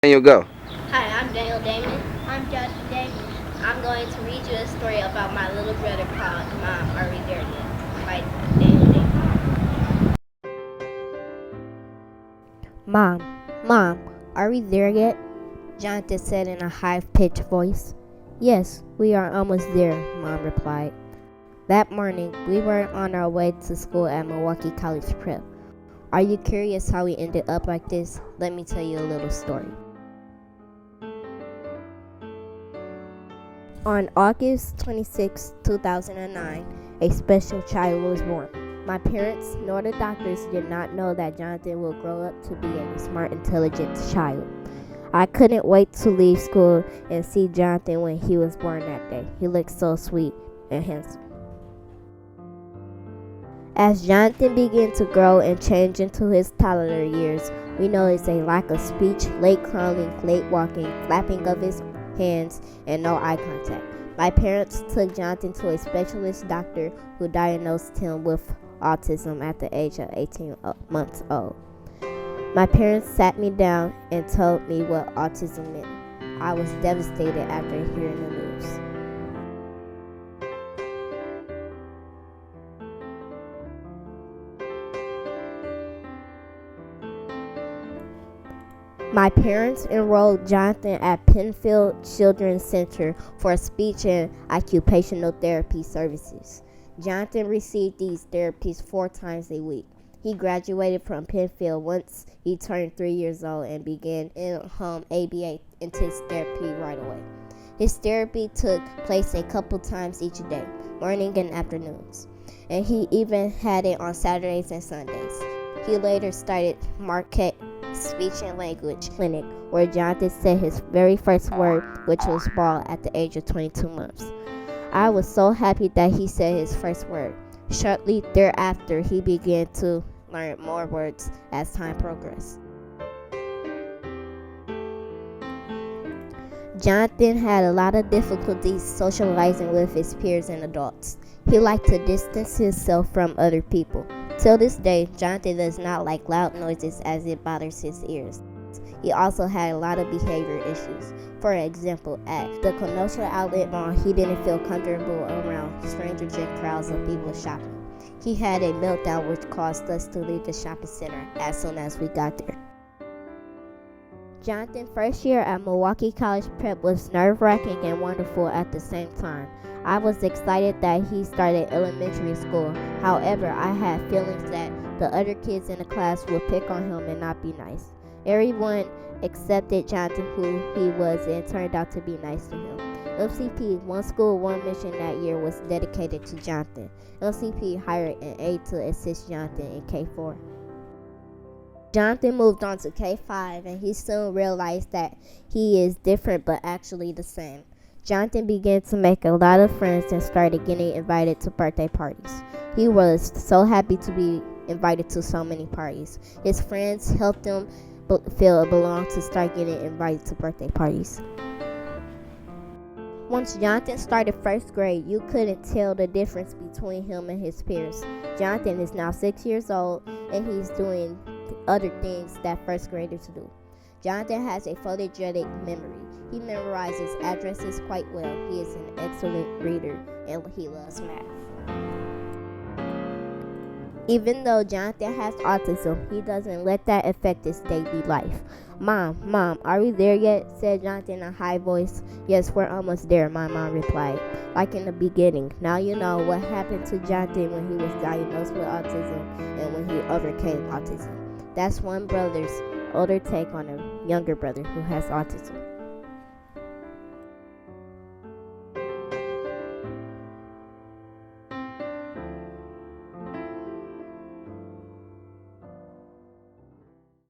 Daniel, go. Hi, I'm Daniel Damon. I'm Joshua Damon. I'm going to read you a story about my little brother called Mom, Are We There Yet? By Daniel Damon. Mom, are we there yet? Jonathan said in a high-pitched voice. Yes, we are almost there, Mom replied. That morning, we were on our way to school at Milwaukee College Prep. Are you curious how we ended up like this? Let me tell you a little story. On August 26, 2009, a special child was born. My parents nor the doctors did not know that Jonathan would grow up to be a smart, intelligent child. I couldn't wait to leave school and see Jonathan when he was born that day. He looked so sweet and handsome. As Jonathan began to grow and change into his toddler years, we noticed a lack of speech, late crawling, late walking, flapping of his hands, and no eye contact. My parents took Jonathan to a specialist doctor who diagnosed him with autism at the age of 18 months old. My parents sat me down and told me what autism meant. I was devastated after hearing the news. My parents enrolled Jonathan at Penfield Children's Center for Speech and Occupational Therapy Services. Jonathan received these therapies 4 times a week. He graduated from Penfield once he turned 3 years old and began in-home ABA intensive therapy right away. His therapy took place a couple times each day, morning and afternoons, and he even had it on Saturdays and Sundays. He later started Marquette Speech and Language Clinic, where Jonathan said his very first word, which was ball, at the age of 22 months. I was so happy that he said his first word. Shortly thereafter, he began to learn more words as time progressed. Jonathan had a lot of difficulties socializing with his peers and adults. He liked to distance himself from other people. Till this day, Jonathan does not like loud noises as it bothers his ears. He also had a lot of behavior issues. For example, at the Kenosha Outlet Mall, he didn't feel comfortable around strangers and crowds of people shopping. He had a meltdown which caused us to leave the shopping center as soon as we got there. Jonathan's first year at Milwaukee College Prep was nerve-wracking and wonderful at the same time. I was excited that he started elementary school. However, I had feelings that the other kids in the class would pick on him and not be nice. Everyone accepted Jonathan who he was and turned out to be nice to him. MCP, One School, One Mission that year was dedicated to Jonathan. MCP hired an aide to assist Jonathan in K4. Jonathan moved on to K5 and he soon realized that he is different but actually the same. Jonathan began to make a lot of friends and started getting invited to birthday parties. He was so happy to be invited to so many parties. His friends helped him feel belong to start getting invited to birthday parties. Once Jonathan started first grade, you couldn't tell the difference between him and his peers. Jonathan is now 6 years old and he's doing other things that first graders do. Jonathan has a photogenic memory. He memorizes addresses quite well. He is an excellent reader and he loves math. Even though Jonathan has autism, he doesn't let that affect his daily life. Mom, are we there yet? Said Jonathan in a high voice. Yes, we're almost there, my mom replied. Like in the beginning. Now you know what happened to Jonathan when he was diagnosed with autism and when he overcame autism. That's one brother's older take on a younger brother who has autism.